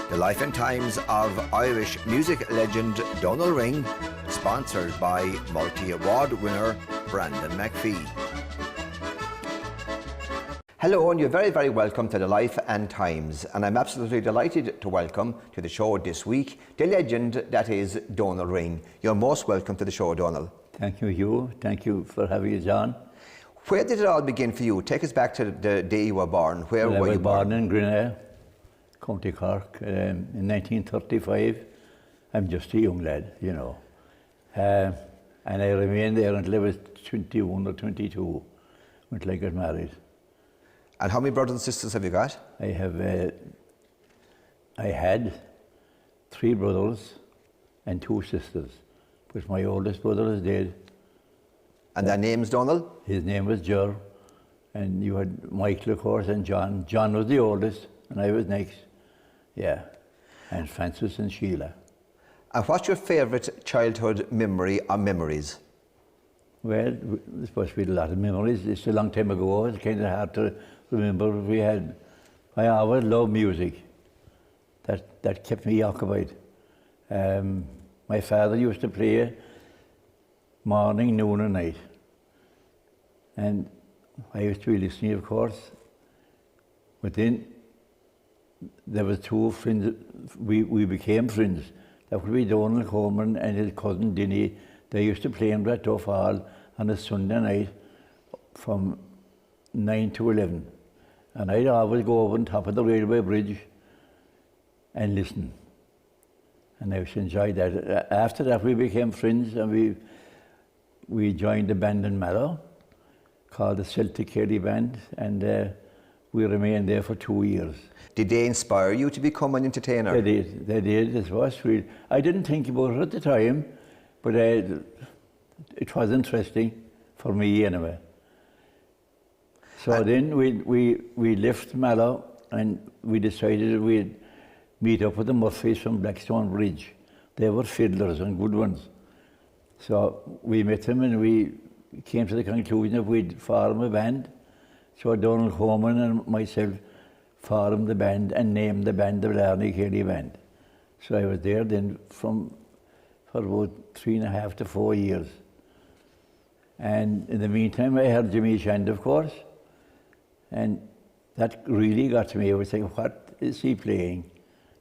The Life and Times of Irish music legend Donal Ring, sponsored by multi-award winner Brandon McPhee. Hello, and you're very, very welcome to The Life and Times, and I'm absolutely delighted to welcome to the show this week the legend that is Donal Ring. You're most welcome to the show, Donal. Thank you, Hugh. Thank you for having us on. Where did it all begin for you? Take us back to the day you were born. Where were you born? I was born in Grinnell, County Cork, in 1935. I'm just a young lad, you know. And I remained there until I was 21 or 22, until I got married. And how many brothers and sisters have you got? I had 3 brothers and 2 sisters, but my oldest brother is dead. And their names, Donal? His name was Ger, and you had Michael, of course, and John. John was the oldest, and I was next. Yeah, and Francis and Sheila. And what's your favourite childhood memory or memories? Well, there's supposed to be a lot of memories. It's a long time ago. It's kind of hard to remember. I always loved music. That kept me occupied. My father used to play morning, noon and night. And I used to be listening, of course. But then there was 2 friends, we became friends. That would be Donal Coleman and his cousin Dinny. They used to play in Bradduff Hall on a Sunday night from 9 to 11. And I'd always go over on top of the railway bridge and listen. And I used to enjoy that. After that we became friends, and we joined a band in Mallow called the Celtic Kaylee Band, and we remained there for 2 years. Did they inspire you to become an entertainer? They did. It was sweet. I didn't think about it at the time, but it was interesting for me anyway. So then we left Mallow, and we decided we'd meet up with the Murphys from Blackstone Bridge. They were fiddlers and good ones. So we met them, and we came to the conclusion that we'd form a band. So Donal Coleman and myself formed the band and named the band the Blarney Kaylee Band. So I was there then for about 3.5 to 4 years. And in the meantime, I heard Jimmy Shand, of course, and that really got to me. I was thinking, what is he playing?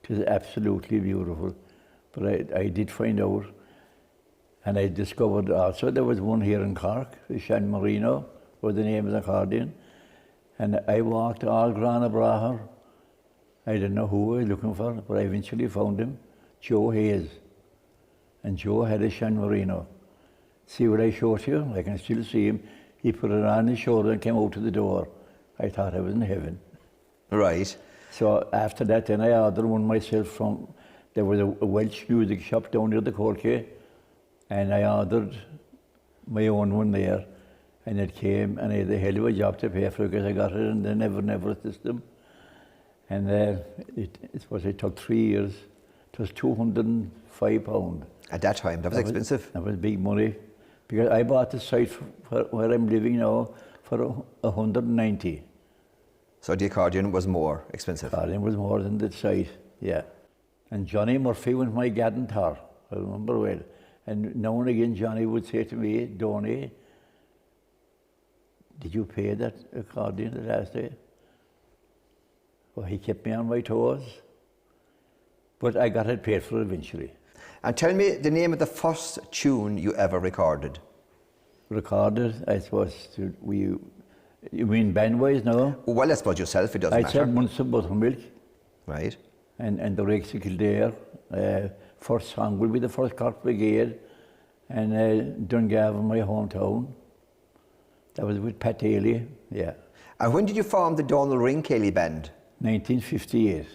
It was absolutely beautiful. But I did find out, and I discovered also there was one here in Cork, Shan Marino, was the name of the accordion. And I walked all Grana Braher. I didn't know who I was looking for, but I eventually found him, Joe Hayes. And Joe had a Shan Marino. See what I showed you? I can still see him. He put it on his shoulder and came out to the door. I thought I was in heaven. Right. So after that, then I ordered one myself from, there was a Welsh music shop down near the Corky, and I ordered my own one there. And it came, and I had a hell of a job to pay for it because I got it in the never system. And it took 3 years. It was £205. At that time, that was expensive. That was big money. Because I bought the site where I'm living now for 190. So the accordion was more expensive? The accordion was more than the site, yeah. And Johnny Murphy was my guarantor, I remember well. And now and again Johnny would say to me, Donny, did you pay that accordion the last day? Well, he kept me on my toes, but I got it paid for eventually. And tell me the name of the first tune you ever recorded. Recorded, I suppose, you mean band-wise now? Well, I suppose yourself, it doesn't matter. I said Months of Buttermilk. Right. And the Rakes of Kildare. First song will be the First Cork Brigade, and Dungarvan, my hometown. That was with Pat Haley, yeah. And when did you form the Donal Ring Kaylee Band? 1958.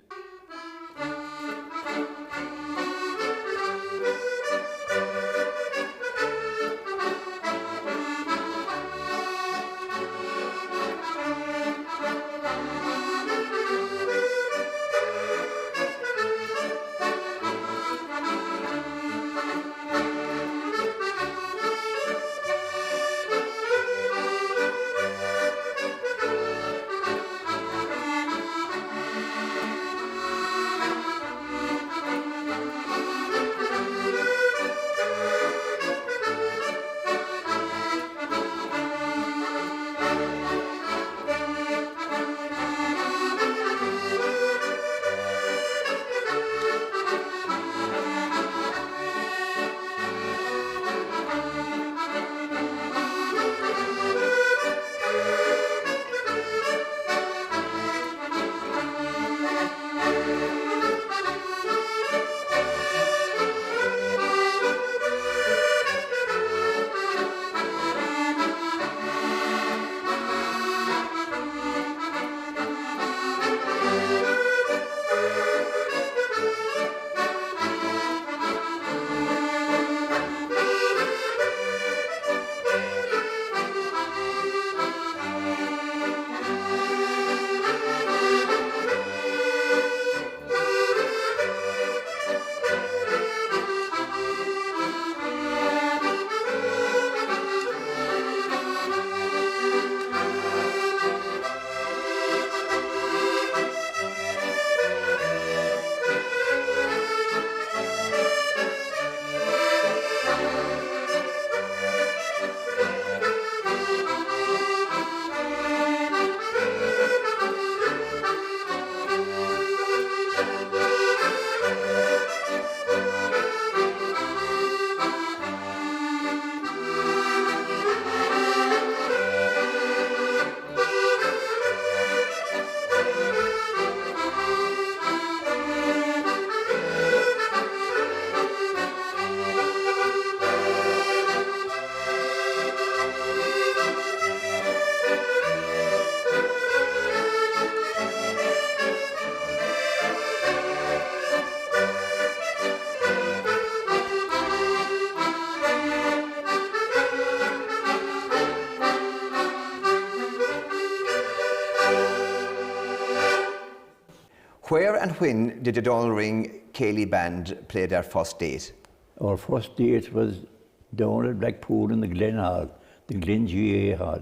Where and when did the Donal Ring Kaylee band play their first date? Our first date was down at Blackpool in the Glen Hall, the Glen GA Hall.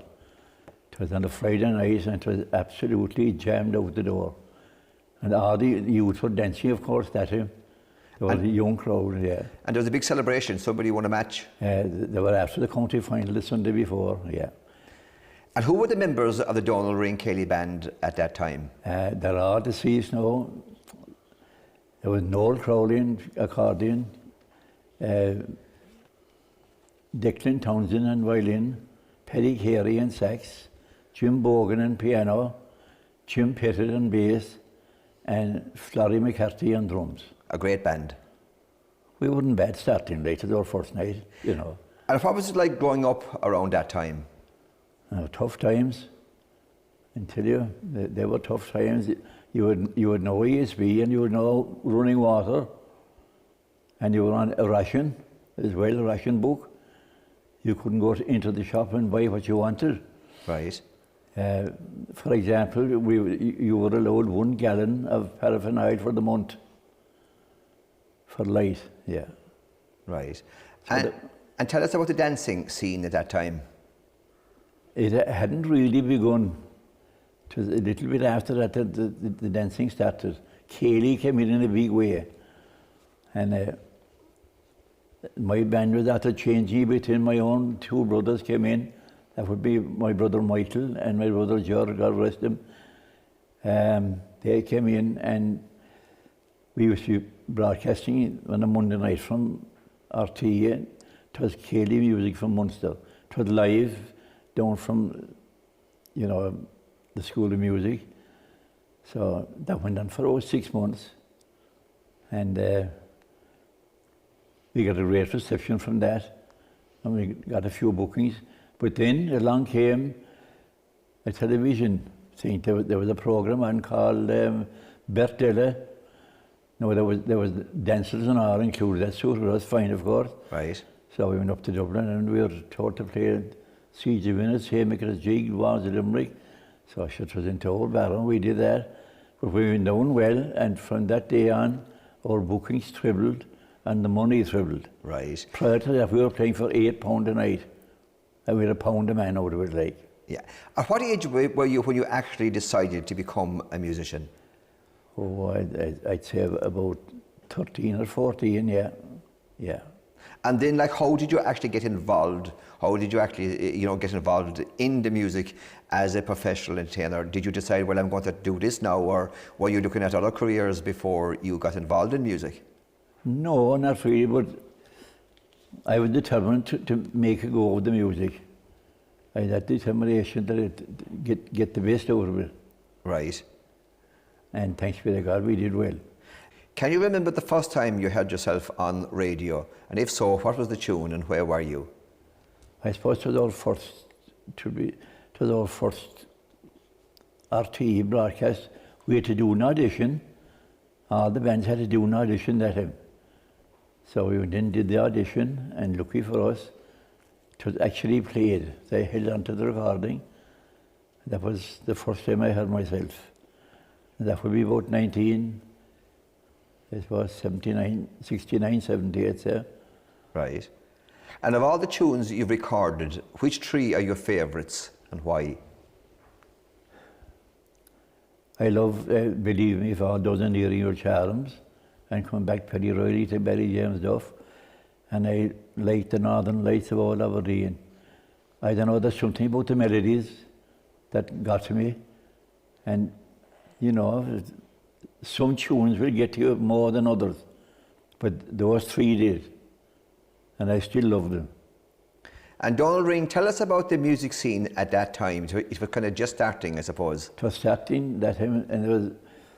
It was on a Friday night and it was absolutely jammed out the door. And all the youth were dancing, of course, that time. There was a young crowd, yeah. And there was a big celebration, somebody won a match. They were after the county final the Sunday before, yeah. And who were the members of the Donal Ring Kaylee band at that time? They're all deceased now. There was Noel Crowley on accordion, Declan Townsend on violin, Paddy Carey on sax, Jim Bogan on piano, Jim Pettit on bass, and Florrie McCarthy on drums. A great band. We weren't bad starting late at our first night, you know. And what was it like growing up around that time? Tough times. I tell you, they were tough times. You had no ESB and you had no running water, and you were on a ration as well, a ration book. You couldn't go into the shop and buy what you wanted. Right. For example, you were allowed 1 gallon of paraffin oil for the month for light, yeah. Right. So and tell us about the dancing scene at that time. It hadn't really begun. It was a little bit after that the dancing started. Kaylee came in a big way. And my band was after changing a bit in. My own 2 brothers came in. That would be my brother Michael and my brother George, God rest him. They came in and we used to be broadcasting on a Monday night from RTA. It was Kaylee music from Munster. It was live down from, you know, the School of Music. So that went on for over 6 months. And we got a great reception from that. And we got a few bookings. But then along came a television thing. There was a program on called Bert Della. No, there was dancers and all included. That suited us fine, of course. Right. So we went up to Dublin and we were taught to play Siege of Venice, Haymaker's Jig, Walls of Limerick. So it was in Toll Barrow, we did that. But we went down well, and from that day on, our bookings tripled and the money tripled. Right. Prior to that, we were playing for £8 a night. And we had £1 a man out of it, like. Yeah. At what age were you when you actually decided to become a musician? Oh, I'd say about 13 or 14, yeah. Yeah. And then, like, how did you actually get involved? How did you actually, get involved in the music as a professional entertainer? Did you decide, well, I'm going to do this now, or were you looking at other careers before you got involved in music? No, not really, but I was determined to make a go of the music. I had that determination that I'd get the best out of it. Right. And thanks be to God, we did well. Can you remember the first time you heard yourself on radio? And if so, what was the tune and where were you? I suppose it was our first RTE broadcast. We had to do an audition. All the bands had to do an audition that time. So we went in, did the audition, and lucky for us, it was actually played. They held on to the recording. That was the first time I heard myself. And that would be about 69, 70, I'd say. Right. And of all the tunes you've recorded, which 3 are your favourites and why? I love Believe Me, If All Doesn't Hear Your Charms, and Come Back Paddy Riley to Barry James Duff. And I like the Northern Lights of Old Aberdeen. I don't know, there's something about the melodies that got to me. And, some tunes will get you more than others, but those 3 did, and I still love them. And Donal Ring, tell us about the music scene at that time. It was kind of just starting, I suppose. It was starting that time, and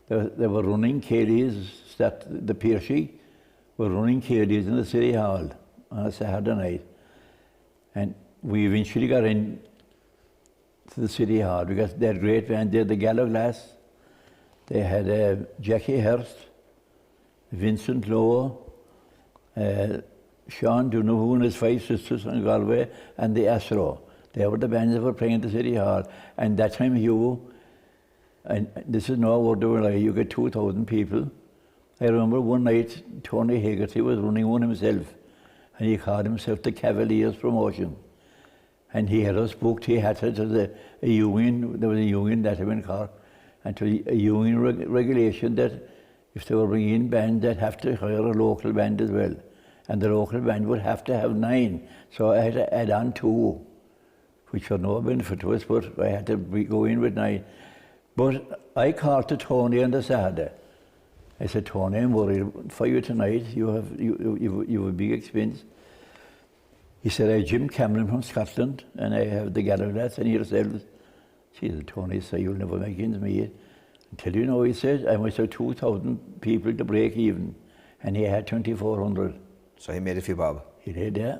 there were running Kayleys, the Piercy were running Kayleys in the City Hall on a Saturday night. And we eventually got in to the City Hall because they had great band. They had the Gallo Glass, they had Jackie Hurst, Vincent Lowe, Sean Donoghue and his 5 sisters in Galway, and the Astro. They were the bands that were playing at the City Hall. And that time Hugh And this is no word of a lie, you get 2,000 people. I remember one night, Tony Hegarty was running one himself, and he called himself the Cavaliers Promotion. And he had us booked, he had it as a union, there was a union that had been called, and to a union regulation that if they were bringing in bands, they'd have to hire a local band as well. And the local band would have to have 9. So I had to add on 2, which was no benefit to us, but I had to go in with 9. But I called to Tony on the Saturday. I said, Tony, I'm worried for you tonight. You have a big expense. He said, I have Jim Cameron from Scotland, and I have the Gallagher and yourselves. She said, Tony, so you'll never make ends meet. Until you know, he said, I must have 2,000 people to break even, and he had 2,400. So he made a few bob. He did, yeah.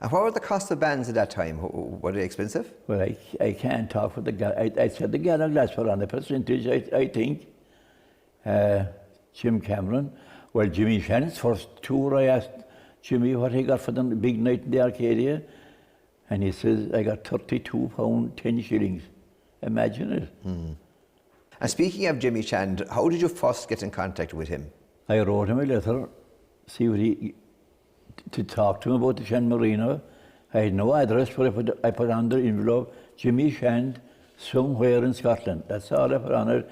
And what were the cost of bands at that time? Were they expensive? Well, I can't talk for the I said the Gallagher were on the percentage, I think. Jim Cameron. Well, Jimmy Shannon's first tour, I asked Jimmy what he got for the big night in the Arcadia. And he says, I got £32, 10 shillings. Imagine it. Mm. And speaking of Jimmy Shand, how did you first get in contact with him? I wrote him a letter, see what to talk to him about the Shan Marino. I had no address, but I put on the envelope, Jimmy Shand, somewhere in Scotland. That's all I put on it.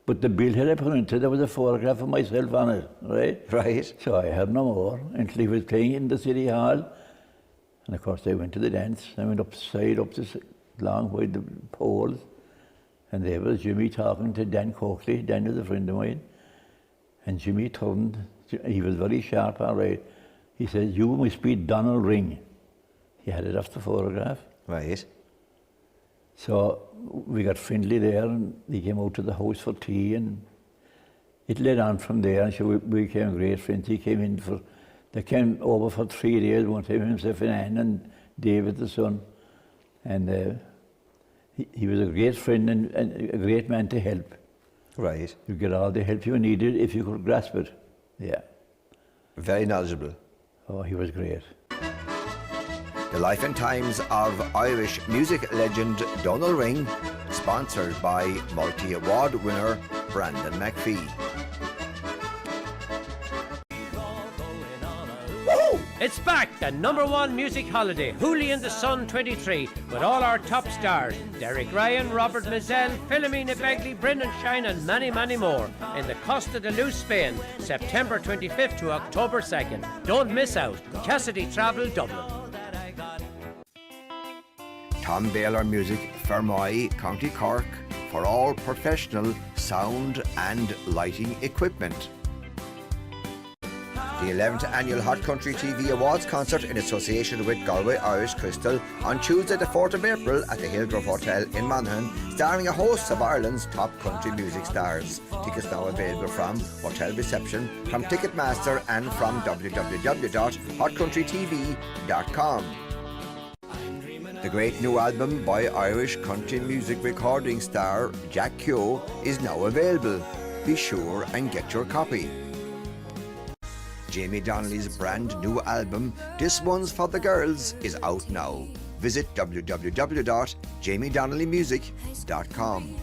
But the bill had I printed, there was a photograph of myself on it, right? Right. So I had no more until he was playing in the City Hall. And of course I went to the dance. I went up this long way, the poles. And there was Jimmy talking to Dan Coakley. Dan was a friend of mine. And Jimmy turned, he was very sharp, all right. He said, you must be Donal Ring. He had it off the photograph. Right. So we got friendly there, and they came out to the house for tea, and it led on from there. And so we became great friends. They came over for 3 days, one time himself and Anne and David, the son. And he was a great friend and a great man to help. Right. You get all the help you needed if you could grasp it. Yeah. Very knowledgeable. Oh, he was great. The Life and Times of Irish music legend Donal Ring, sponsored by multi-award winner Brandon McPhee. It's back, the #1 music holiday, Hoolie and the Sun 23, with all our top stars, Derek Ryan, Robert Mizell, Philomena Begley, Brendan Shine and many, many more, in the Costa de Luz, Spain, September 25th to October 2nd. Don't miss out. Cassidy Travel, Dublin. Tom Baylor Music, Fermoy, County Cork, for all professional sound and lighting equipment. The 11th Annual Hot Country TV Awards concert in association with Galway Irish Crystal on Tuesday the 4th of April at the Hillgrove Hotel in Monaghan, starring a host of Ireland's top country music stars. Tickets now available from hotel reception, from Ticketmaster and from www.hotcountrytv.com. The great new album by Irish country music recording star Jack Hugh is now available. Be sure and get your copy. Jamie Donnelly's brand new album, This One's for the Girls, is out now. Visit www.jamiedonnellymusic.com.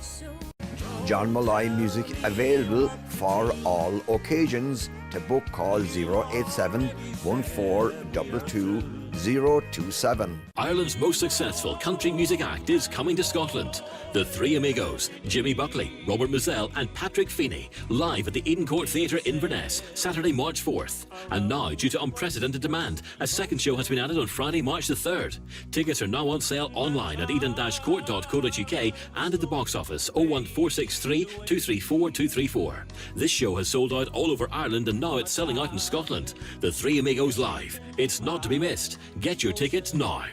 John Malloy Music available for all occasions. To book, call 087 1422 027. Ireland's most successful country music act is coming to Scotland. The Three Amigos, Jimmy Buckley, Robert Mizell and Patrick Feeney, live at the Eden Court Theatre, Inverness, Saturday, March 4th. And now, due to unprecedented demand, a second show has been added on Friday, March the 3rd. Tickets are now on sale online at eden-court.co.uk and at the box office 01463 234 234. This show has sold out all over Ireland and now it's selling out in Scotland. The Three Amigos live. It's not to be missed. Get your tickets now.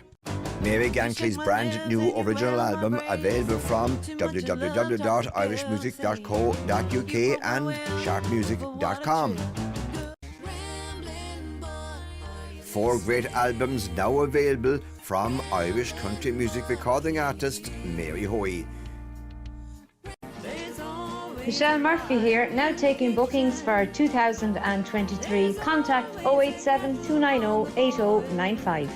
Mary Gantley's brand new original album available from www.irishmusic.co.uk and sharpmusic.com. 4 great albums now available from Irish country music recording artist Mary Hoey. Michelle Murphy here, now taking bookings for 2023. Contact 087 290 8095.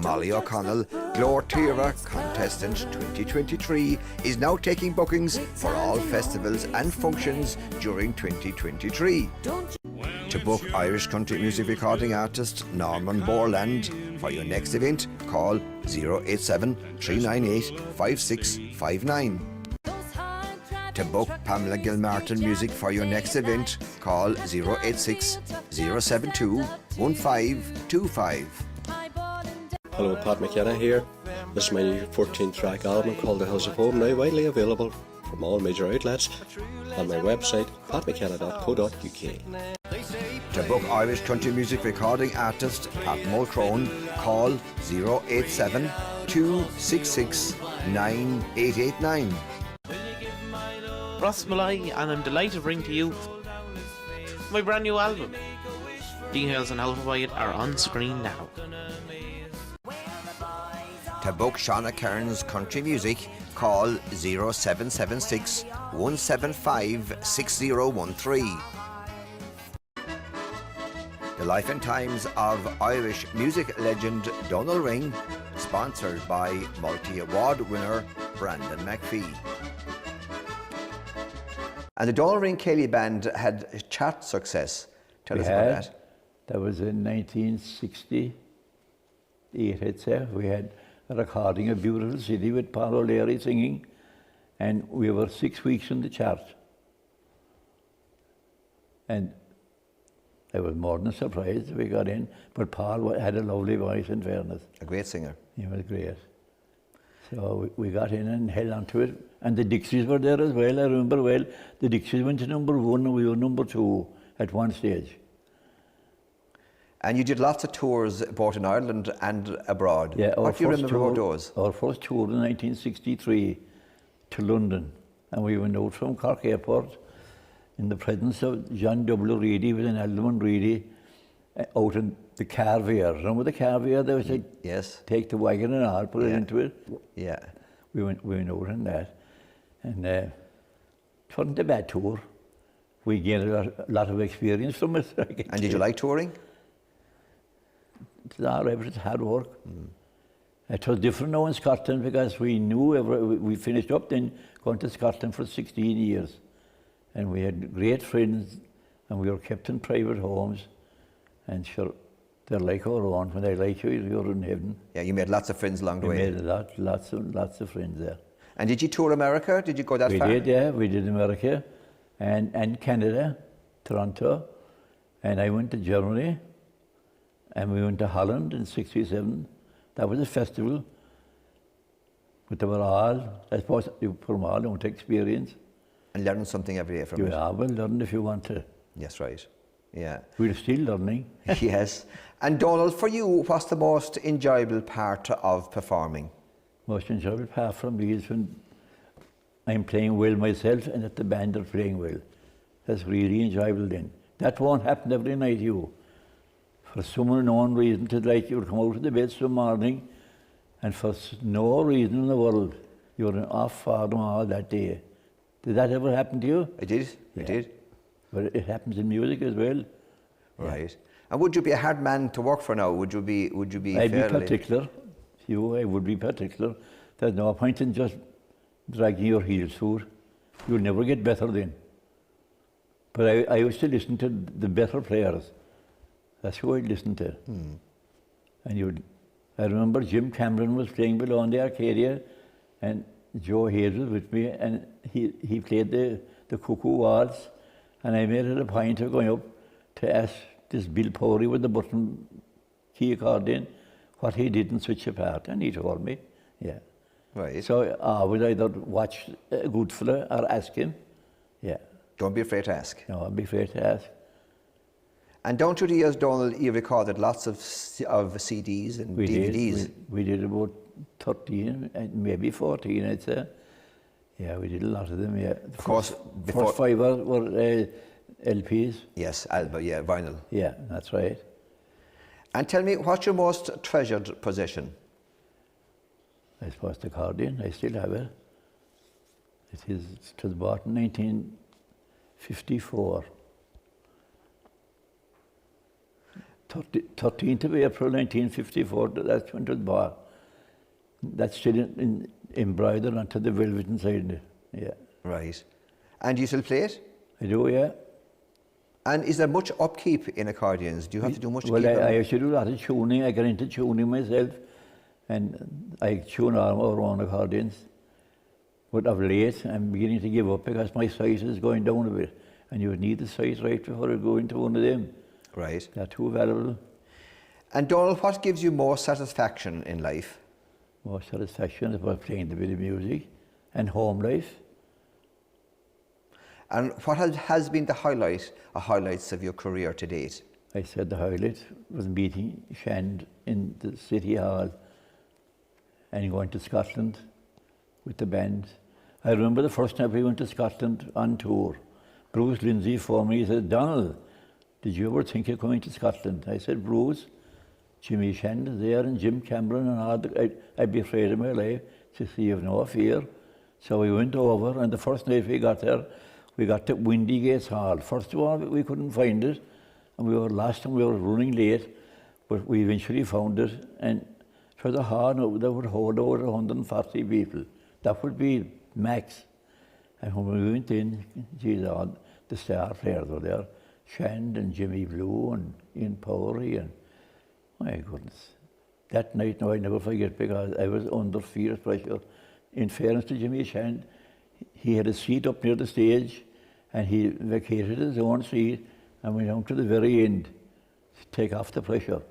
Molly O'Connell, Glór Tíre contestant 2023, is now taking bookings for all festivals and functions during 2023. To book Irish country music recording artist Norman Borland for your next event, call 087 398 5659. To book Pamela Gilmartin music for your next event, call 086 072 1525. Hello, Pat McKenna here. This is my new 14-track album called The Hills of Home, now widely available from all major outlets on my website, patmckenna.co.uk. To book Irish country music recording artist Pat Mulcrone, call 087 266 9889. Ross Malloy, and I'm delighted to bring to you my brand new album. Details on how to buy it are on screen now. To book Shauna Kearns country music, call 0776 175 6013. The Life and Times of Irish music legend Donal Ring, sponsored by multi-award winner Brandon McPhee. And the Donal Ring Kaylee band had chart success. Tell us about that. That was in 1968, I'd say. We had a recording of Beautiful City with Paul O'Leary singing, and we were 6 weeks on the chart. And I was more than surprised we got in, but Paul had a lovely voice, in fairness. A great singer. He was great. So we got in and held on to it. And the Dixies were there as well, I remember well. The Dixies went to #1 and we were #2 at one stage. And you did lots of tours both in Ireland and abroad. Yeah, what do you remember about those? Our first tour in 1963 to London, and we went out from Cork Airport in the presence of John W. Reedy with an Alderman Reedy out in the Carvier. Remember the Carvier? They would say, yes, take the wagon and all, put it into it. Yeah. We went out in that. And it wasn't a bad tour. We gained a lot of experience from it. And did you like touring? It's all right, but it's hard work. It was different now in Scotland because we knew we finished up then going to Scotland for 16 years. And we had great friends and we were kept in private homes. And sure, they're like our own. When they like you, you're in heaven. Yeah, you made lots of friends along the way. We made lots of friends there. And did you tour America? Did you go that far? We did, yeah. We did America and Canada, Toronto. And I went to Germany. And we went to Holland in '67. That was a festival. But they were all, I suppose you put them all into experience. And learn something every day from it. You are well learn if you want to. Yes, right. Yeah. We're still learning. Yes. And Donal, for you, what's the most enjoyable part of performing? Most enjoyable part for me is when I'm playing well myself and that the band are playing well. That's really enjoyable then. That won't happen every night, you. For some unknown reason, it's like you'll come out of the bed some morning and for no reason in the world, you're off for them all that day. Did that ever happen to you? I did. I did. But it happens in music as well. Right. And would you be a hard man to work for now? Would you be I'd fairly... be particular. I would be particular. There's no point in just dragging your heels through. You'll never get better then. But I used to listen to the better players. That's who I'd listen to. And I remember Jim Cameron was playing below on the Arcadia, and Joe Hayes was with me, and he played the Cuckoo Waltz, and I made it a point of going up to ask this Bill Powry with the button key accordion what he did in such a part, and he told me, yeah. Right. So I would either watch a good fella or ask him, yeah. Don't be afraid to ask. No, I'd be afraid to ask. And down through the years, Donal, you recorded lots of CDs and DVDs. We did about 13, maybe 14, I'd say. Yeah, we did a lot of them, yeah. Of course, before... First 5 were LPs. Yes, album, yeah, vinyl. Yeah, that's right. And tell me, what's your most treasured possession? I suppose the accordion, I still have it. It was bought in 1954. 13th of April 1954, that's when it was bought. That's still embroidered onto the velvet inside, yeah. Right. And you still play it? I do, yeah. And is there much upkeep in accordions? Do you have to do much Well, keep? I used to do a lot of tuning. I got into tuning myself, and I tune all our own accordions. But of late, I'm beginning to give up because my size is going down a bit, and you would need the size right before you go into one of them. Right. They're too valuable. And Donal, what gives you more satisfaction in life? More satisfaction is about playing the bit of music and home life. And what has been the highlights of your career to date? I said the highlight was meeting Shand in the City Hall and going to Scotland with the band. I remember the first time we went to Scotland on tour. Bruce Lindsay phoned me, he said, Donal, did you ever think of coming to Scotland? I said, Bruce, Jimmy Shand is there and Jim Cameron and all. I'd be afraid of my life. He said, you have no fear. So we went over, and the first night we got there, we got to Windygates Hall. First of all, we couldn't find it, and we were lost and we were running late, but we eventually found it, and for the hall that would hold over 140 people. That would be max. And when we went in, geez, the star players were there, Shand and Jimmy Blue and Ian Powry, and my goodness. That night, now I never forget, because I was under fierce pressure. In fairness to Jimmy Shand, he had a seat up near the stage, and he vacated his own seat and went down to the very end to take off the pressure.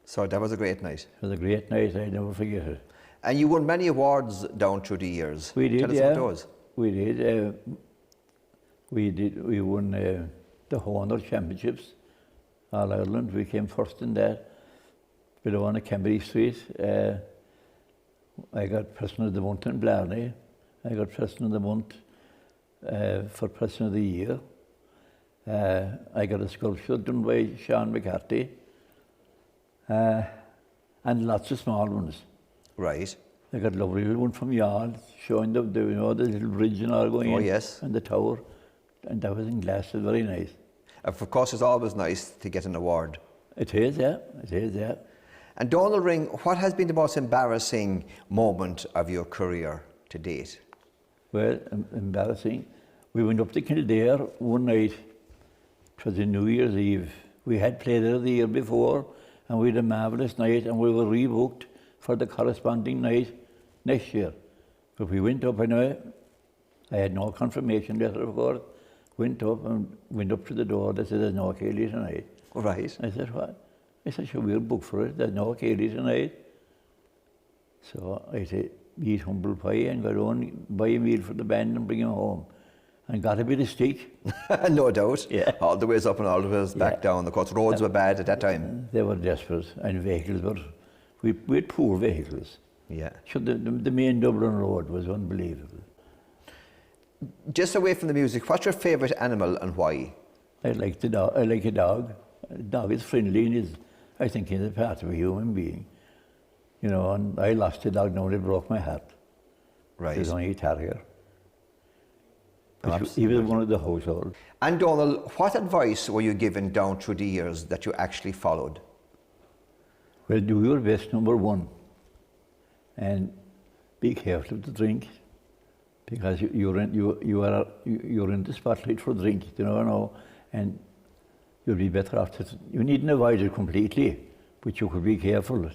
So that was a great night. It was a great night, I never forget it. And you won many awards down through the years. We did, Tell us yeah. about those. We did. We won the Honor Championships All Ireland. We came first in that. Below on Cambridge Street. I got President of the Month in Blarney. I got President of the Month for President of the Year. I got a sculpture done by Sean McCarthy. And lots of small ones. Right. I got a lovely little one from Yard showing the little bridge and all going in. Yes. And the tower. And that was in glass. It was very nice. Of course, it's always nice to get an award. It is, yeah. It is, yeah. And Donal Ring, what has been the most embarrassing moment of your career to date? Well, embarrassing. We went up to Kildare one night. It was in New Year's Eve. We had played there the year before, and we had a marvellous night, and we were rebooked for the corresponding night next year. But we went up anyway. I had no confirmation letter, of course. Went up to the door. They said, there's no Kaylee tonight. Right. I said, what? I said, sure, we'll book for it. There's no Kaylee tonight. So I said, eat humble pie and go on, buy a meal for the band and bring him home. And got a bit of stick. No doubt. Yeah. All the ways up and all the ways back down. Of course, roads were bad at that time. They were desperate, and vehicles were, we had poor vehicles. Yeah. So the main Dublin road was unbelievable. Just away from the music, what's your favourite animal and why? I like the dog. I like a dog. A dog is friendly and is, I think, he's a part of a human being. You know, and I lost a dog now and it broke my heart. Right. He was only a terrier. Oh, He was one of the household. And Donal, what advice were you given down through the years that you actually followed? Well, do your best, number one. And be careful of the drink. Because you're in the spotlight for drink, you know, and you'll be better off. You needn't avoid it completely, but you could be careful.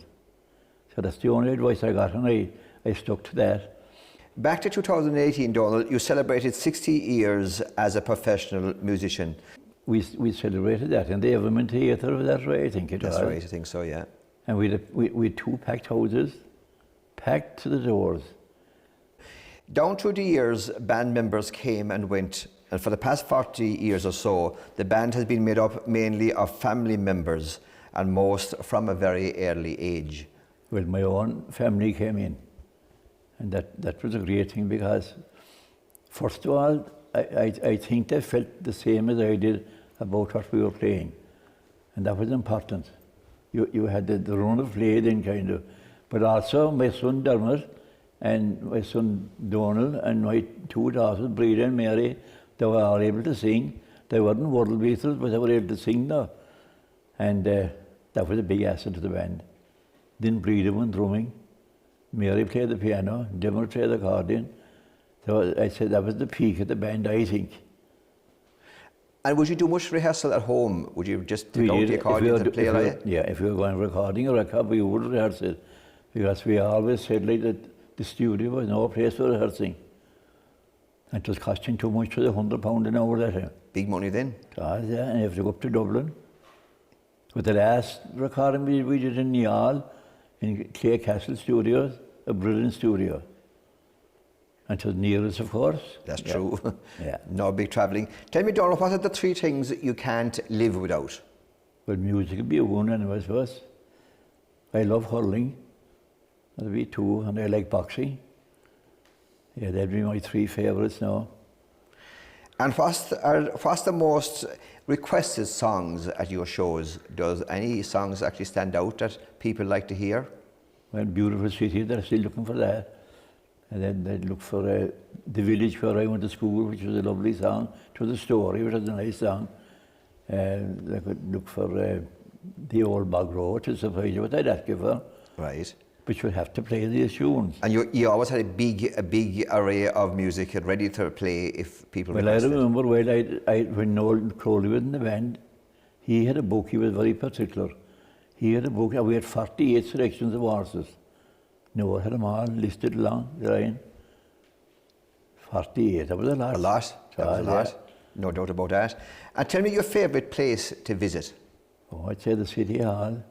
So that's the only advice I got, and I stuck to that. Back to 2018, Donal, you celebrated 60 years as a professional musician. We celebrated that in the Everman Theatre, that's right, I think it was. That's right, I think so, yeah. And we had two packed houses, packed to the doors. Down through the years, band members came and went, and for the past 40 years or so, the band has been made up mainly of family members, and most from a very early age. Well, my own family came in, and that was a great thing because, first of all, I think they felt the same as I did about what we were playing, and that was important. You had the run of play then, kind of, but also my son Dermot, and my son Donal and my two daughters, Breda and Mary, they were all able to sing. They weren't world beaters, but they were able to sing now. And that was a big asset to the band. Then Breda went drumming, Mary played the piano, Dermot played the accordion. So I said that was the peak of the band, I think. And would you do much rehearsal at home? Would you just take out the accordion and play like it? Yeah, if we were going recording a record, we would rehearse it. Because we always said like that the studio was no place for rehearsing. And it was costing too much for the £100 an hour that time. Big money then. Yeah, and you have to go up to Dublin. With the last recording we did in Niall, in Clay Castle Studios, a brilliant studio. And it was near us, of course. That's true. Yeah. No big travelling. Tell me, Donal, what are the three things you can't live without? Well, music would be one anyway, I suppose. I love hurling. That'd be two, and I like boxing. Yeah, they'd be my three favourites now. And what's the most requested songs at your shows? Does any songs actually stand out that people like to hear? Well, Beautiful City, they're still looking for that. And then they'd look for The Village Where I Went to School, which was a lovely song. It was a story, which was a nice song. They could look for The Old Bog Road, to surprise you, what I'd ask you for. Right. But you'd have to play these tunes. And you always had a big array of music ready to play if people requested. Well, I remember when Noel Crowley was in the band, he had a book, he was very particular. He had a book, and we had 48 selections of horses. Noel had them all listed along the line. 48, that was a lot. A lot, that was a lot. No doubt about that. And tell me your favourite place to visit. Oh, I'd say the City Hall.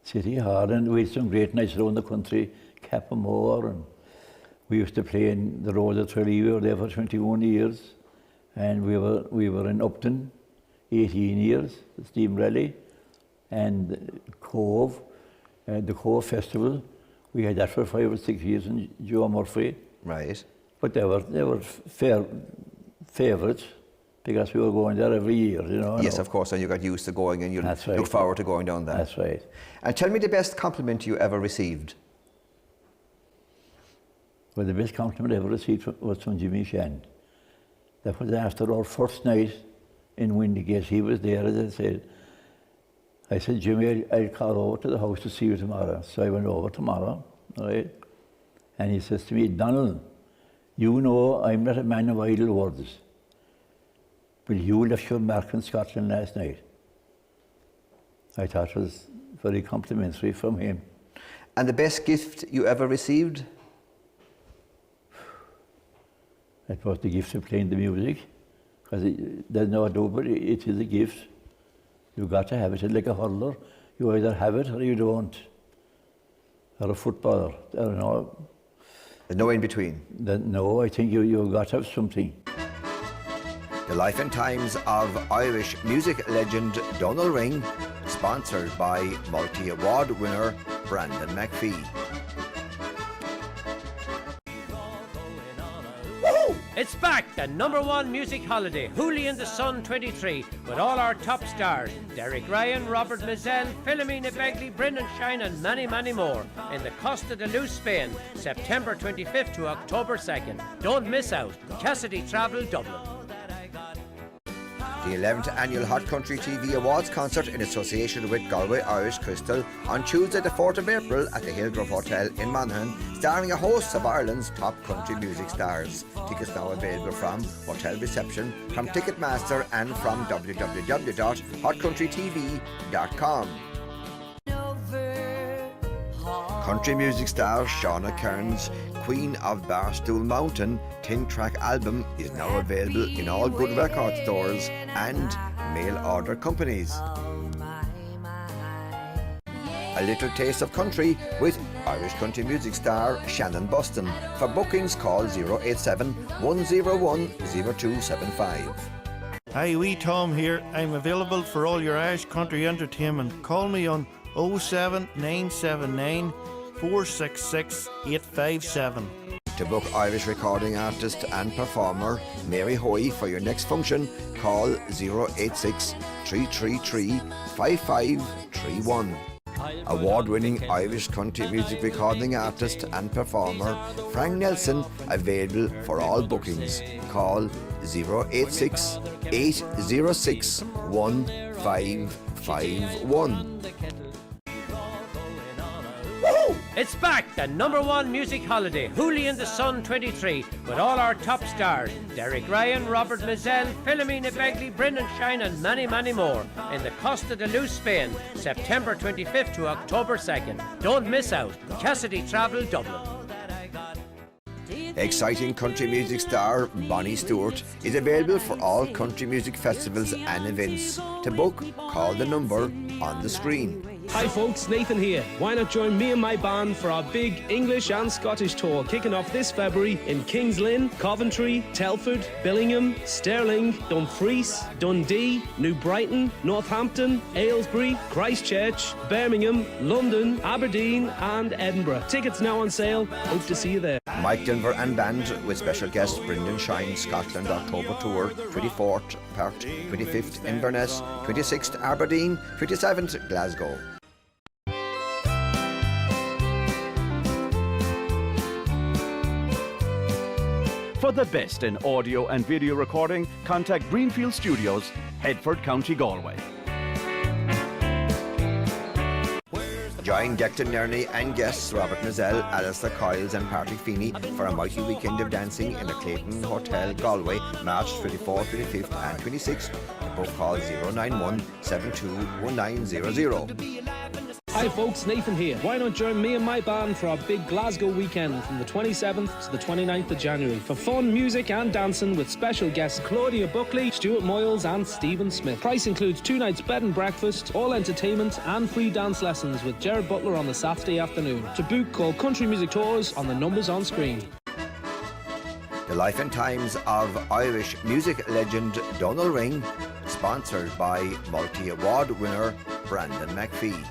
City Hall, and we had some great nights around the country, Capamore, and we used to play in the Road of Tralee. We were there for 21 years, and we were in Upton, 18 years, the steam rally. And Cove, the Cove Festival, we had that for 5 or 6 years in Joe Murphy. Right. But they were fair favourites because we were going there every year, you know. Yes, of course, and you got used to going and you That's right. look forward to going down there. That's right. And tell me the best compliment you ever received. Well, the best compliment I ever received was from Jimmy Shan. That was after our first night in Windygate. He was there, as I said. I said, Jimmy, I'll call over to the house to see you tomorrow. So I went over tomorrow, right? And he says to me, Donal, you know I'm not a man of idle words, but you left your mark in Scotland last night. I thought it was very complimentary from him. And the best gift you ever received? It was the gift of playing the music, because there's no doubt, but it is a gift. You've got to have it. It's like a hurler. You either have it or you don't. Or a footballer. I don't know. There's no in between. No, I think you've got to have something. The Life and Times of Irish music legend Donal Ring, sponsored by multi-award winner Brandon McPhee. It's back, the #1 music holiday, Hugh and the Sun 23, with all our top stars, Derek Ryan, Robert Mizell, Philomena Begley, Brendan Shine and many, many more, in the Costa de Luz, Spain, September 25th to October 2nd. Don't miss out. Cassidy Travel, Dublin. The 11th Annual Hot Country TV Awards concert in association with Galway Irish Crystal on Tuesday the 4th of April at the Hillgrove Hotel in Monaghan, starring a host of Ireland's top country music stars. Tickets now available from hotel reception, from Ticketmaster and from www.hotcountrytv.com. Country music star Shauna Kearns' Queen of Barstool Mountain 10-track album is now available in all good record stores and mail order companies. A little taste of country with Irish country music star Shannon Buston. For bookings, call 087 101 0275. Hi, wee Tom here. I'm available for all your Irish country entertainment. Call me on 07979 466 857. To book Irish recording artist and performer Mary Hoy for your next function, call 086 333 5531. Award-winning Irish country music recording artist and performer Frank Nelson available for all bookings. Call 086 806 1551. It's back, the #1 music holiday, Hugh and the Sun 23, with all our top stars, Derek Ryan, Robert Mizell, Philomena Begley, Brendan Shine and many, many more, in the Costa de Luz, Spain, September 25th to October 2nd. Don't miss out. Cassidy Travel, Dublin. Exciting country music star Bonnie Stewart is available for all country music festivals and events. To book, call the number on the screen. Hi folks, Nathan here. Why not join me and my band for our big English and Scottish tour kicking off this February in Kings Lynn, Coventry, Telford, Billingham, Stirling, Dumfries, Dundee, New Brighton, Northampton, Aylesbury, Christchurch, Birmingham, London, Aberdeen and Edinburgh. Tickets now on sale. Hope to see you there. Mike Denver and band with special guest Brendan Shine Scotland October Tour, 24th Perth, 25th Inverness, 26th Aberdeen, 27th Glasgow. For the best in audio and video recording, contact Greenfield Studios, Headford, County Galway. Join Declan Nerney and guests Robert Mizell, Alistair Coyles and Patrick Feeney for a mighty weekend of dancing in the Clayton Hotel, Galway, March 24th, 25th and 26th. The book call 091 721900. Hi folks, Nathan here. Why not join me and my band for our big Glasgow weekend from the 27th to the 29th of January for fun, music and dancing with special guests Claudia Buckley, Stuart Moyles and Stephen Smith. Price includes 2 nights bed and breakfast, all entertainment and free dance lessons with Gerard Butler on the Saturday afternoon. To book, call Country Music Tours on the numbers on screen. The Life and Times of Irish music legend Donal Ring, sponsored by multi-award winner Brandon McPhee.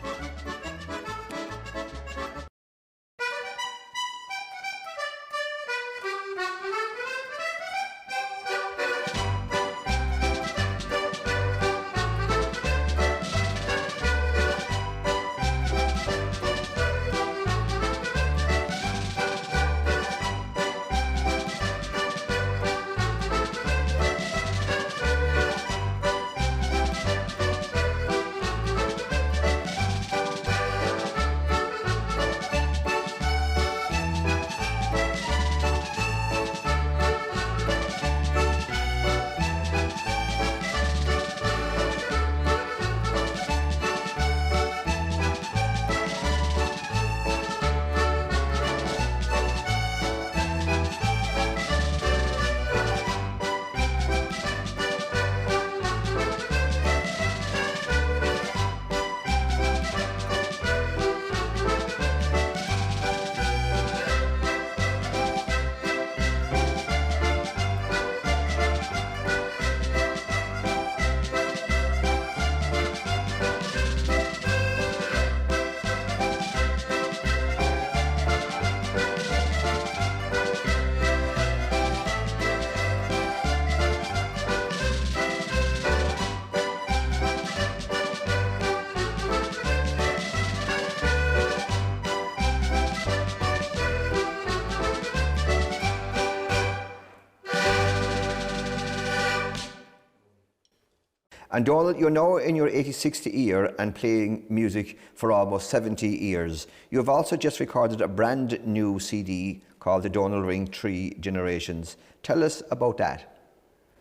And Donal, you're now in your 86th year and playing music for almost 70 years. You have also just recorded a brand new CD called The Donal Ring 3 Generations. Tell us about that.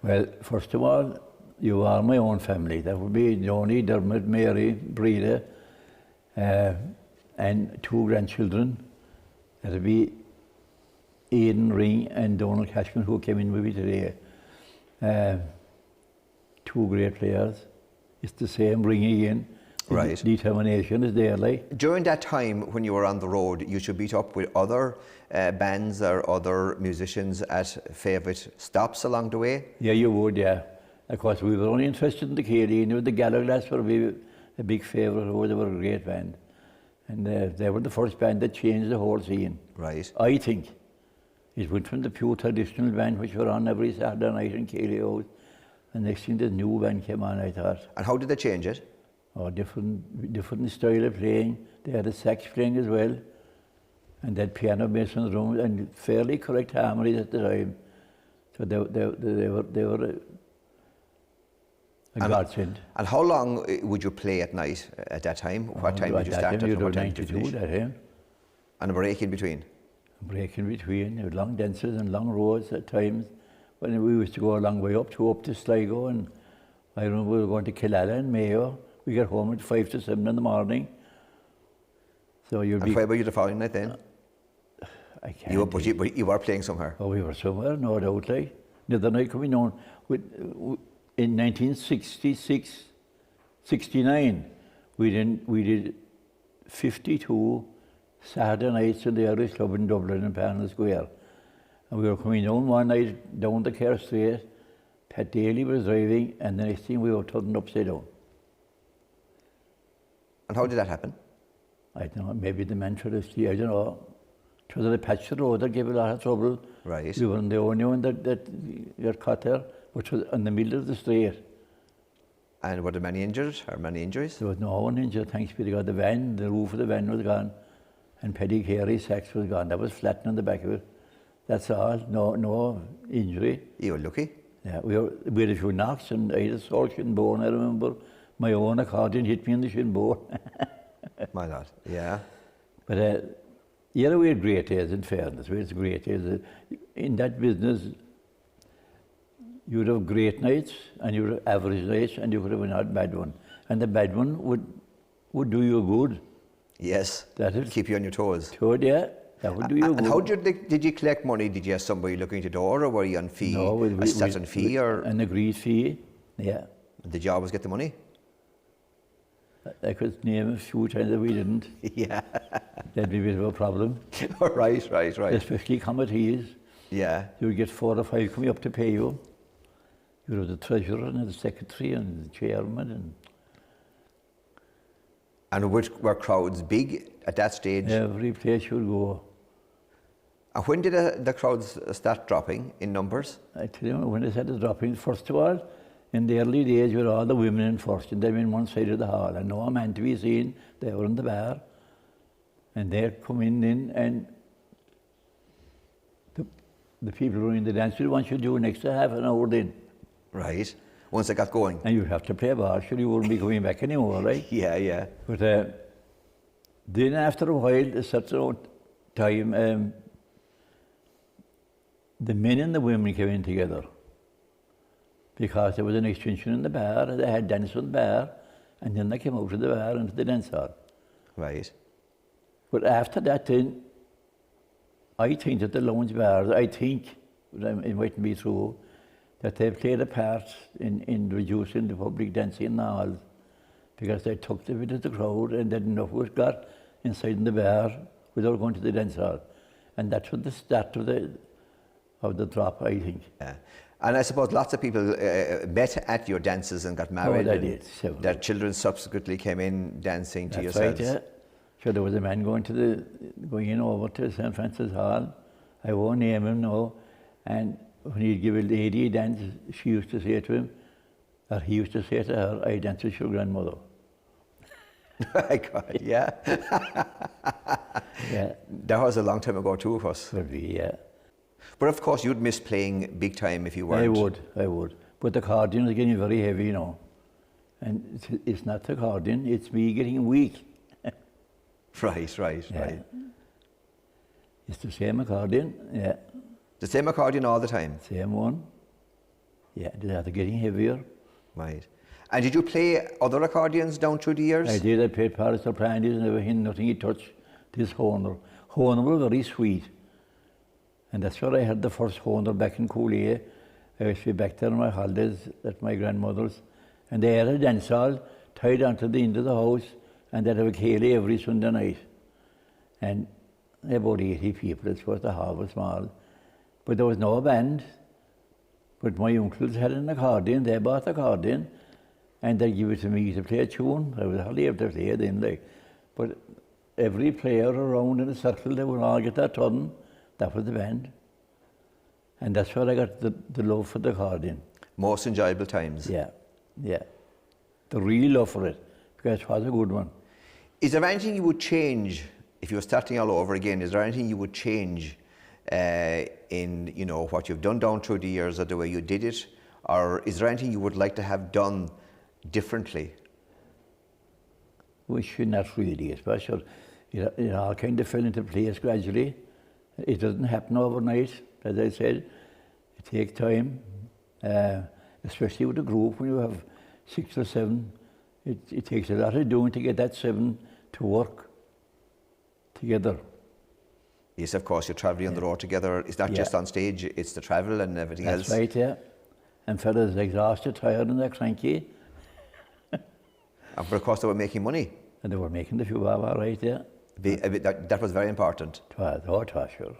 Well, first of all, you are my own family. That would be Johnny, Dermot, Mary, Breda, and 2 grandchildren. That would be Aidan Ring and Donal Cashman, who came in with me today. 2 great players. It's the same Ring again. Right. Determination is there, like. During that time when you were on the road, you should meet up with other bands or other musicians at favourite stops along the way? Yeah, you would, yeah. Of course, we were only interested in the Kaylee. The Gallagher's were a big favourite. Oh, they were a great band. And they were the first band that changed the whole scene. Right. I think. It went from the pure traditional band, which were on every Saturday night in Kaylee House. And next thing, the new band came on, I thought. And how did they change it? Oh, different style of playing. They had a sax playing as well. And they had piano, bass and drums, and fairly correct harmonies at the time. So they were a godsend. And how long would you play at night at that time? What time did you start? You'd have 9 to 2 that time. And a break in between? A break in between. There were long dances and long roads at times. When we used to go a long way up to Sligo, and I remember we were going to Killala and Mayo. We got home at 5 to 7 in the morning. So you'd be... And where were you the following night then? I can't... You were playing somewhere? Oh, we were somewhere, no doubt, like. The other night coming on, in 1966, 69, we did 52 Saturday nights in the Irish Club in Dublin in Parnell Square. And we were coming down one night, down the Kerr Street. Pat Daly was driving, and the next thing we were turned upside down. And how did that happen? I don't know, maybe the man tried to steer, I don't know. It was a patch of road that gave a lot of trouble. Right. We weren't the only one that got caught there, which was in the middle of the street. And were there many injured or many injuries? There was no one injured, thanks be to God. The roof of the van was gone, and Paddy Carey's sax was gone. That was flattened on the back of it. That's all, no injury. You were lucky. Yeah, we had a few knocks, and I had a sore shin bone, I remember. My own accordion hit me in the shin bone. My God, yeah. But yeah, we had great days, in fairness. We had great days. In that business, you would have great nights, and you would have average nights, and you could have a bad one. And the bad one would do you good. Yes, that is, keep you on your toes. Good, yeah. That would do you good. And how did you collect money? Did you have somebody looking at the door, or were you on fee? No, a certain fee, or an agreed fee, yeah. Did you always get the money? I could name a few times that we didn't. Yeah. That'd be a bit of a problem. Right. Especially committees. Yeah. You would get 4 or 5 coming up to pay you. You would have the treasurer and the secretary and the chairman. And were crowds big at that stage? Every place you would go. And when did the crowds start dropping in numbers? I tell you, when they started dropping, first of all, in the early days, were all the women in first, and them in one side of the hall, and no man to be seen. They were in the bar, and they'd come in, and the people who were in the dance would want you to do an extra half an hour then. Right. Once they got going. And you'd have to play ball, sure you wouldn't be coming back anymore, right? Yeah, yeah. But then after a while, a certain time, the men and the women came in together because there was an extension in the bar, they had dance in the bar, and then they came out of the bar into the dance hall. Right. But after that then, I think that the lounge bars, but it mightn't be true, that they played a part in reducing the public dancing in the halls because they took the bit of the crowd and then enough was got inside in the bar without going to the dance hall. And that's what the start of the drop, I think. Yeah. And I suppose lots of people met at your dances and got married. Oh, they did. Their children subsequently came in dancing to That's yourselves. right, yeah. So there was a man going in over to St. Francis Hall. I won't name him now. And when he'd give a lady a dance, she used to say to him, or he used to say to her, I dance with your grandmother. My God, yeah. Yeah. That was a long time ago too, of course. Could be, yeah. But of course you'd miss playing big time if you weren't. I would. But the accordion is getting very heavy, you know. And it's not the accordion, it's me getting weak. Right. It's the same accordion, yeah. The same accordion all the time? Same one. Yeah, they're getting heavier. Right. And did you play other accordions down through the years? I did. I played Paris Sopranis and everything, nothing he touched. This Horner. Horner were very sweet. And that's where I had the first Horner back in Cooley. I used to be back there on my holidays at my grandmother's. And they had a dance hall tied onto the end of the house, and they'd have a Kaylee every Sunday night. And about 80 people, it's worth the hall was small. But there was no band. But my uncles had an accordion, they bought the accordion, and they'd give it to me to play a tune. I was hardly able to play it then, like. But every player around in a circle, they would all get their turn. That was the band. And that's where I got the love for the accordion. Most enjoyable times? Yeah. The real love for it, because it was a good one. Is there anything you would change, if you were starting all over again, is there anything you would change in what you've done down through the years or the way you did it? Or is there anything you would like to have done differently? We should not really, especially. It all kind of fell into place gradually. It doesn't happen overnight, as I said. It takes time, especially with a group when you have 6 or 7. It takes a lot of doing to get that 7 to work together. Yes, of course, you're travelling on the road together. It's not just on stage, it's the travel and everything else. That's right, yeah. And fellas exhausted, tired, and they're cranky. And of course, they were making money. And they were making the few bob, all right, yeah. That was very important. It was sure.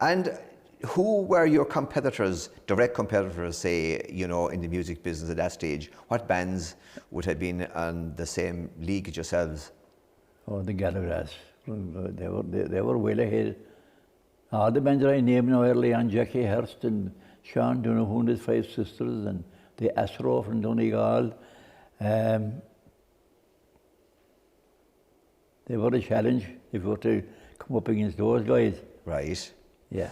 And who were your competitors, direct competitors, say, in the music business at that stage? What bands would have been on the same league as yourselves? Oh, the Gallagher's. They were well ahead. All the bands that I named now early on, Jackie Hurst and Sean Donoghue and his 5 sisters, and the Astro from Donegal. They were a challenge if you were to come up against those guys. Right. Yeah.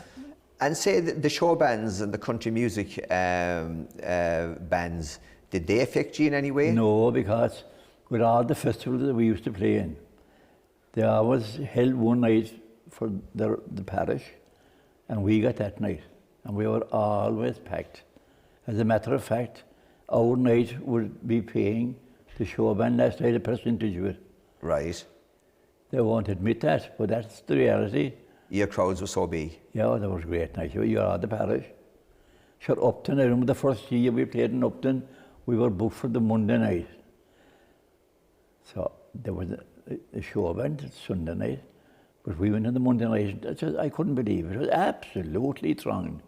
And say the show bands and the country music bands, did they affect you in any way? No, because with all the festivals that we used to play in, they always held one night for the parish, and we got that night, and we were always packed. As a matter of fact, our night would be paying the show band last night a percentage of it. Right. They won't admit that, but that's the reality. Your crowds were so big. Yeah, that was great night. You are the parish. Sure, Upton, I remember the first year we played in Upton, we were booked for the Monday night. So there was a show band Sunday night, but we went on the Monday night. I couldn't believe it. It was absolutely thronged.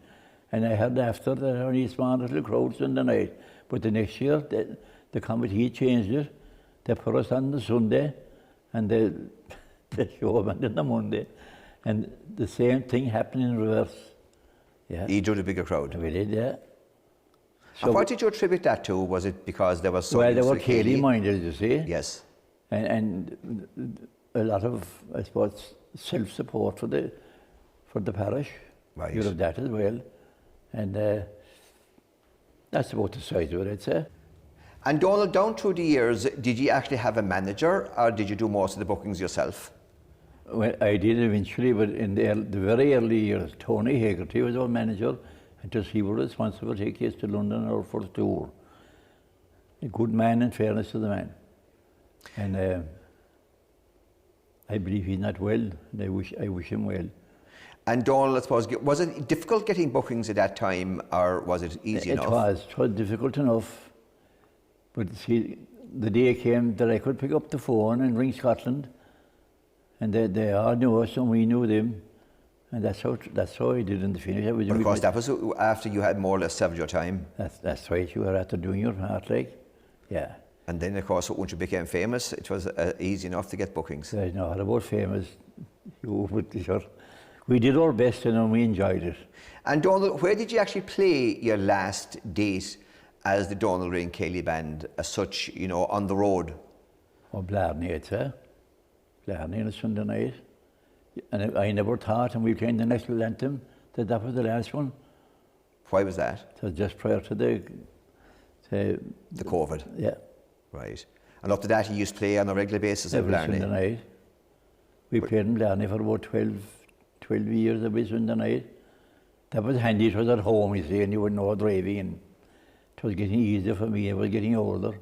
And I heard after that only small little crowd Sunday night. But the next year, the committee changed it. They put us on the Sunday, and the show went on the Monday, and the same thing happened in reverse. Yeah. You drew the bigger crowd. We did, yeah. And what did you attribute that to? Was it because there was so well, they used were to Kaylee? Kaylee minded, you see. Yes. And a lot of, I suppose, self-support for the parish. Right. You have that as well. And that's about the size of it, I'd say. And Donal, down through the years, did you actually have a manager, or did you do most of the bookings yourself? Well, I did eventually, but in the very early years, Tony Hegarty was our manager, and just he was responsible to take us to London our first tour. A good man, in fairness to the man. And I believe he's not well, and I wish him well. And Donal, I suppose, was it difficult getting bookings at that time, or was it easy enough? It was difficult enough. But see, the day came that I could pick up the phone and ring Scotland, and they all knew us and we knew them, and that's how I did in the finish. But of course, that was after you had more or less served your time. That's right. You were after doing your part, like, yeah. And then, of course, once you became famous, it was easy enough to get bookings. There's no about famous. We did our best and we enjoyed it. And Donal, where did you actually play your last date as the Donal Ring Kaylee Band, as such, you know, on the road? Oh, Blarney, I'd say. Blarney on a Sunday night. And I never thought, and we played the national anthem, that was the last one. Why was that? It was just prior to the COVID? Yeah. Right. And up to that, you used to play on a regular basis every at Blarney? Sunday night. We played in Blarney for about 12 years every Sunday night. That was handy. It was at home, you see, and you were no driving, and it was getting easier for me. I was getting older.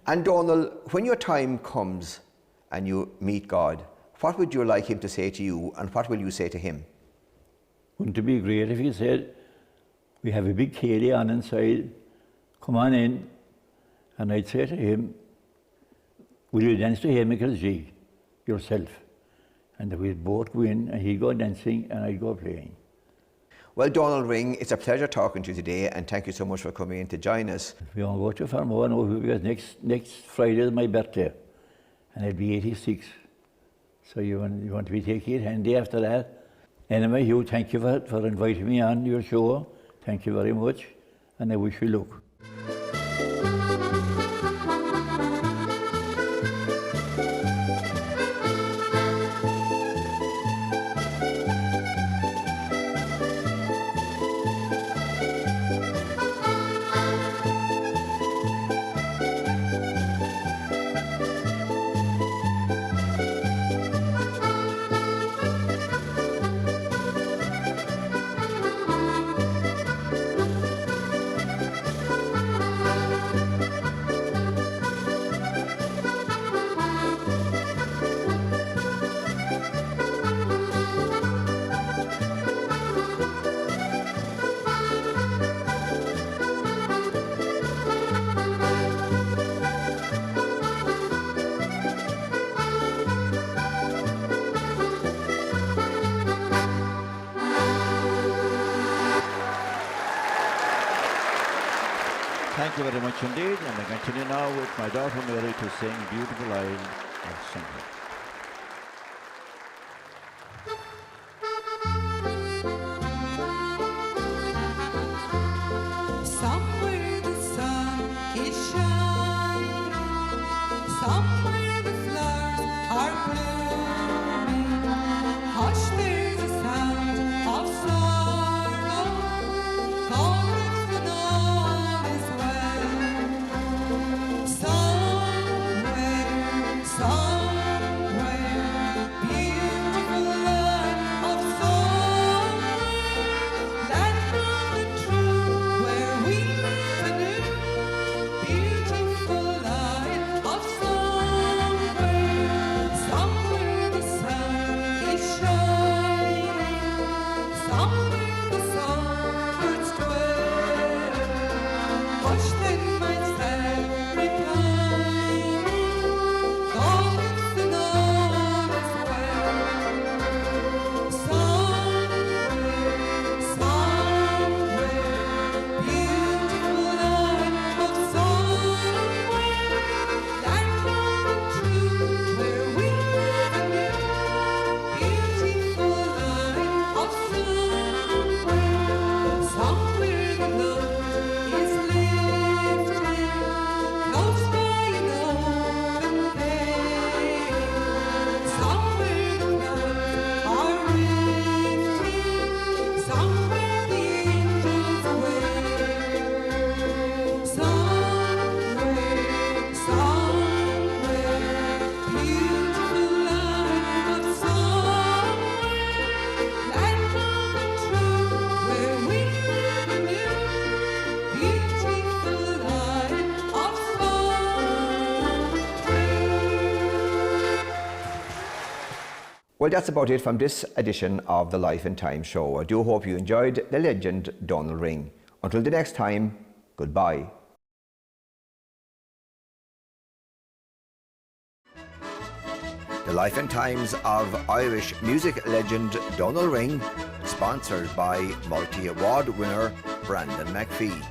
And Donal, when your time comes and you meet God, what would you like him to say to you, and what will you say to him? Wouldn't it be great if he said, we have a big Kaylee on inside, come on in, and I'd say to him, will you dance to Hey Michael G yourself? And we'd both go in, and he'd go dancing and I'd go playing. Well, Donal Ring, it's a pleasure talking to you today, and thank you so much for coming in to join us. If we won't go too far more, no, because next Friday is my birthday, and I'll be 86. So you want to be taking it handy after that. Anyway, Hugh, thank you for inviting me on your show. Thank you very much, and I wish you luck. you very much indeed, and I continue now with my daughter Mary to sing Beautiful Isle of Sunday. Somewhere the sun is shining, somewhere the flowers are blooming. Hush, there's a sound of sorrow, God lives and all is well. Somewhere, beautiful land of somewhere, land of the true, where we live anew. Beautiful land of somewhere the sun is shining, somewhere the songbirds dwell. Hush then, my sad repining, God lives and all is well. Somewhere, beautiful land of somewhere, land of the true, where we live anew. Beautiful land of somewhere the load is lifted, close by an open gate. Somewhere the clouds are rifting, somewhere the angels wait. Somewhere, beautiful land of somewhere, land of the true, where we live anew. Beautiful land of Well, that's about it from this edition of the Life and Time show. I do hope you enjoyed the legend Donal Ring. Until the next time, goodbye. The Life and Times of Irish music legend Donal Ring, sponsored by multi-award winner Brandon McPhee.